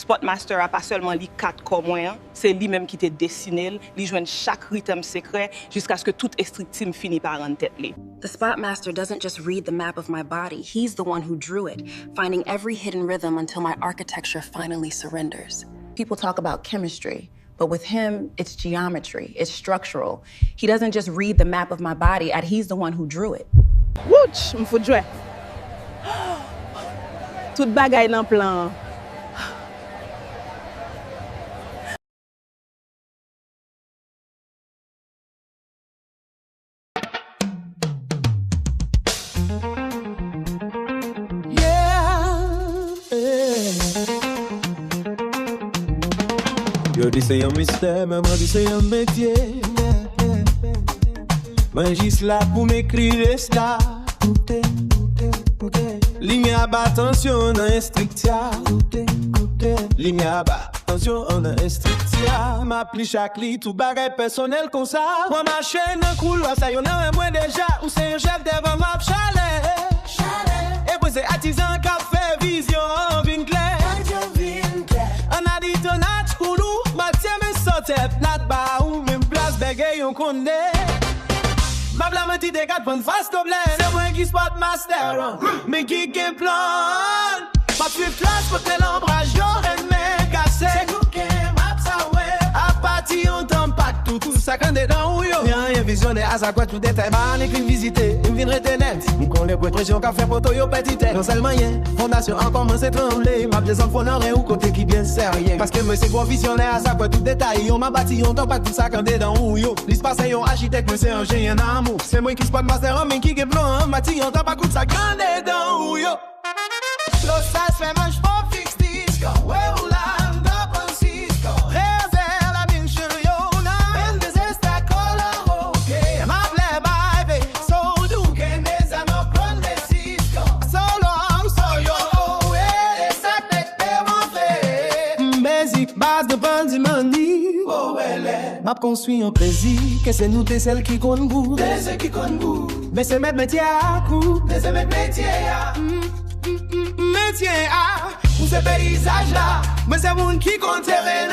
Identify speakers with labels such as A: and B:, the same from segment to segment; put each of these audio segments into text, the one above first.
A: Sportmaster a pas seulement li 4 corps moyen, c'est lui-même qui t'a dessiné, il joue chaque rythme secret jusqu'à ce que tout instructive finit par en tête li.
B: The Spotmaster doesn't just read the map of my body, he's the one who drew it, finding every hidden rhythm until my architecture finally surrenders. People talk about chemistry, but with him, it's geometry, it's structural. He doesn't just read the map of my body, he's the one who drew it.
A: Wouch, m'fou jouer. Tout bagay nan plan.
C: Yo dis c'est un mystère, mais moi dis c'est un métier. Moi juste là pour m'écrire ça. Ligne à bas, attention, on a instructia. Ligne à bas, attention, on a instructia. M'appli chaque lit, tout bagay personnel comme ça. Moi ma chaîne en couloir, ça y'en a un moins déjà. Ou c'est un chef devant ma chalet. Et puis c'est artisan qui fait vision, vin clair. On a dit ton âge coulou, ma tienne me sautait, plat bas ou même place bégay, on connaît. Ma blâme ti dégat pour face problème. C'est moi qui Spotmaster, mais qui gagne plan. Ma plus classe pour tel ombrage, j'aurais aimé casser. C'est nous qui m'a ça ouais. À partir on t'en pas tout ça quand dedans ou yo. Rien visionnaire à sa quoi tout détail, bah n'écrit visiter, il vient retenir. Nous connaît pour pression café poto yo petit tête. Non seulement rien, fondation en commence à trembler. Ma des enfants n'aurait ou côté qui bien sérieux. Parce que moi c'est gros visionnaire à sa quoi tout détail. On m'a bâti on t'en pas tout ça quand dedans ou yo. L'espace est un architecte, moi c'est un génie en amour. C'est moi qui Spotmaster, mais qui gagne plan. Bâti on t'en pas tout ça quand dedans ou yo. Los fait manche pour fixe disco. Ouais ou là, double Cisco. Réserve la mine cherio. Ben des esta color ok. Ma plaie baby. So do que mes anos prennent des Cisco. So long, so yo. Et ça t'es mon basic base de pandemie. Oh elle est. M'a construit un plaisir. Que c'est nous t'es celle qui compte goût. T'es celle qui compte goût. Mais c'est mettre métier à coup. Mais c'est mettre métier à métier à pour ce paysage là, mais c'est moun qui compte terrain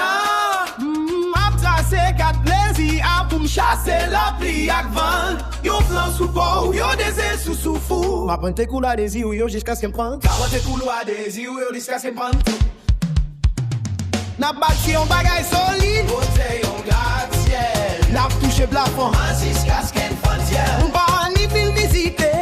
C: m'a tracé 4 plaisirs pour me chasser la pluie ak vent. Yo plan sous peau, yo des sous sous fou. M'a prendre tes couloirs des yeux yo jusqu'à ce qu'elle prenne. Carotte tes couloirs des yeux yo jusqu'à ce qu'elle prenne. N'a bâti un bagage solide, côté on gratte-ciel. N'a touché plafond, jusqu'à ce qu'elle frontière. On va ni ville visiter.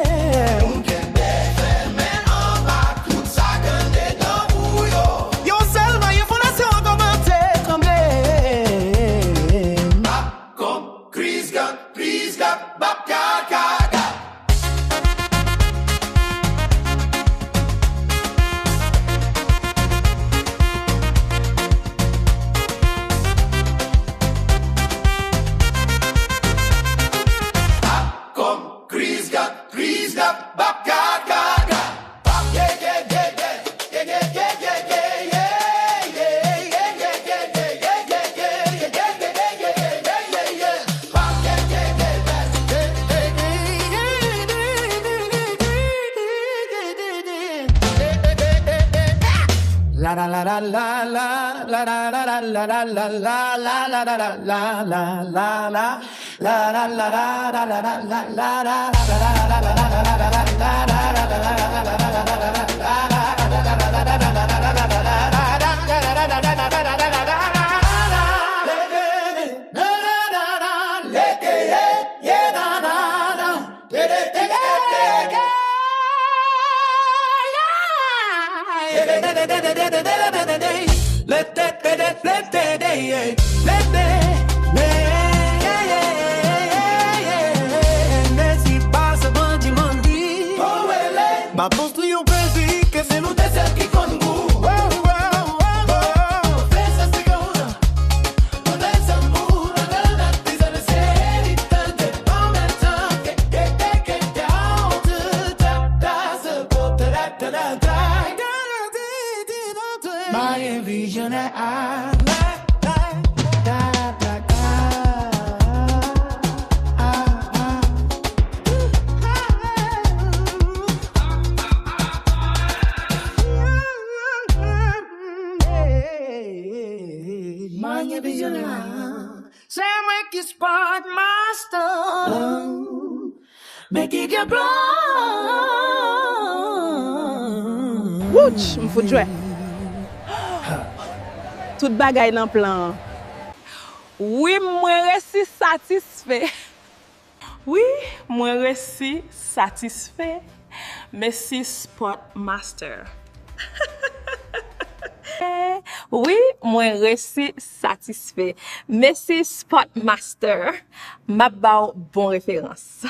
C: Ma construit un plaisir que c'est nous des celles qui comptent goût. My vision gen visionnaire. C'est moi qui spot master. Mais qui gen plan.
A: Ouch, m'fout jouer. Tout bagay nan plan. Oui, moi resi satisfait. Oui, moi resi satisfait. Merci Spot Master. Oui, moi resi satisfait. Merci Spot Master. M'a ba bon référence.